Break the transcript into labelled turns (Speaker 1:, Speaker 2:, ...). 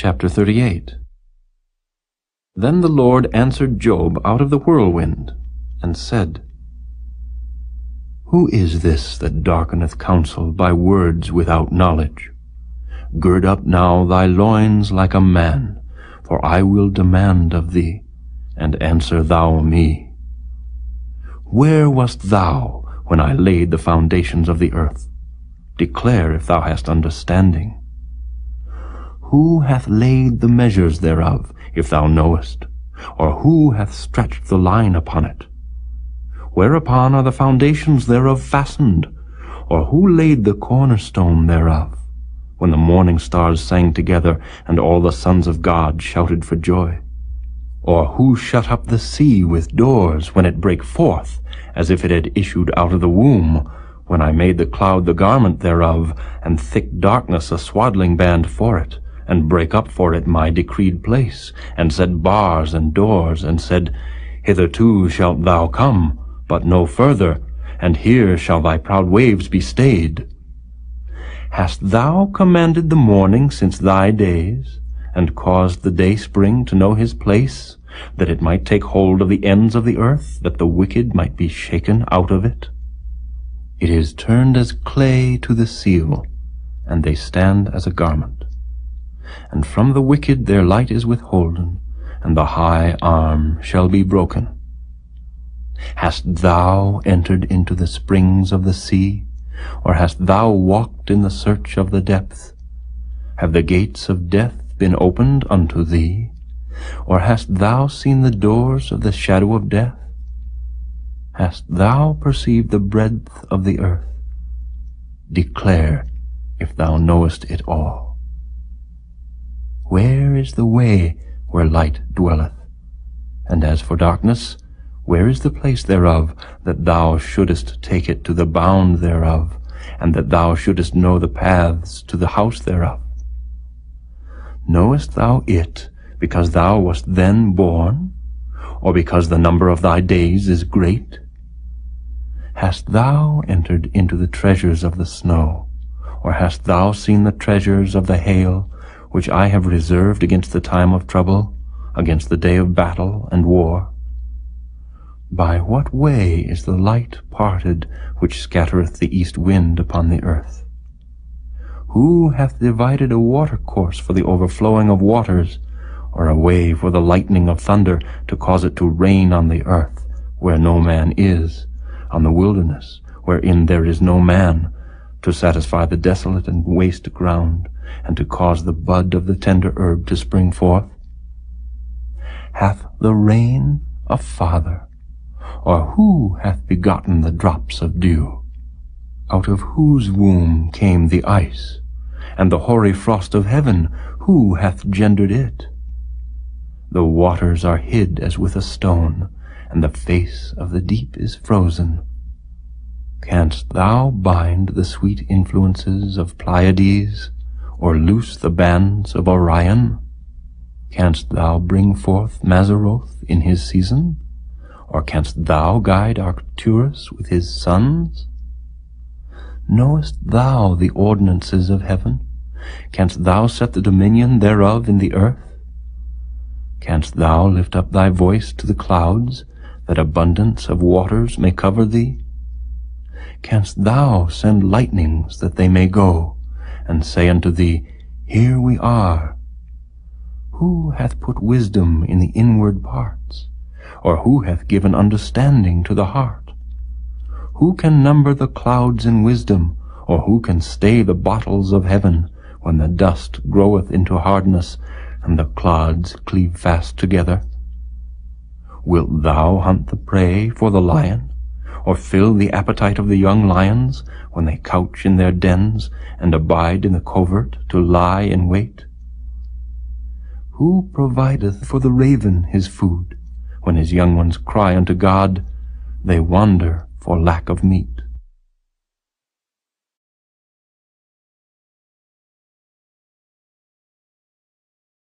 Speaker 1: Chapter 38. Then the Lord answered Job out of the whirlwind, and said, Who is this that darkeneth counsel by words without knowledge? Gird up now thy loins like a man, for I will demand of thee, and answer thou me. Where wast thou when I laid the foundations of the earth? Declare if thou hast understanding. Who hath laid the measures thereof, if thou knowest? Or who hath stretched the line upon it? Whereupon are the foundations thereof fastened? Or who laid the cornerstone thereof? When the morning stars sang together, and all the sons of God shouted for joy? Or who shut up the sea with doors, when it brake forth, as if it had issued out of the womb, when I made the cloud the garment thereof, and thick darkness a swaddling band for it, and brake up for it my decreed place, and set bars and doors, and said, Hitherto shalt thou come, but no further, and here shall thy proud waves be stayed? Hast thou commanded the morning since thy days, and caused the dayspring to know his place, that it might take hold of the ends of the earth, that the wicked might be shaken out of it? It is turned as clay to the seal, and they stand as a garment. And from the wicked their light is withholden, and the high arm shall be broken. Hast thou entered into the springs of the sea, or hast thou walked in the search of the depth? Have the gates of death been opened unto thee? Or hast thou seen the doors of the shadow of death? Hast thou perceived the breadth of the earth? Declare if thou knowest it all. Where is the way where light dwelleth? And as for darkness, where is the place thereof, that thou shouldest take it to the bound thereof, and that thou shouldest know the paths to the house thereof? Knowest thou it because thou wast then born, or because the number of thy days is great? Hast thou entered into the treasures of the snow, or hast thou seen the treasures of the hail, which I have reserved against the time of trouble, against the day of battle and war? By what way is the light parted, which scattereth the east wind upon the earth? Who hath divided a watercourse for the overflowing of waters, or a way for the lightning of thunder, to cause it to rain on the earth, where no man is, on the wilderness, wherein there is no man, to satisfy the desolate and waste ground, and to cause the bud of the tender herb to spring forth? Hath the rain a father? Or who hath begotten the drops of dew? Out of whose womb came the ice? And the hoary frost of heaven, who hath gendered it? The waters are hid as with a stone, and the face of the deep is frozen. Canst thou bind the sweet influences of Pleiades, or loose the bands of Orion? Canst thou bring forth Mazzaroth in his season? Or canst thou guide Arcturus with his sons? Knowest thou the ordinances of heaven? Canst thou set the dominion thereof in the earth? Canst thou lift up thy voice to the clouds, that abundance of waters may cover thee? Canst thou send lightnings that they may go, and say unto thee, Here we are? Who hath put wisdom in the inward parts? Or who hath given understanding to the heart? Who can number the clouds in wisdom, or who can stay the bottles of heaven, when the dust groweth into hardness, and the clods cleave fast together? Wilt thou hunt the prey for the lion, or fill the appetite of the young lions, when they couch in their dens, and abide in the covert to lie in wait? Who provideth for the raven his food? When his young ones cry unto God, they wander for lack of meat.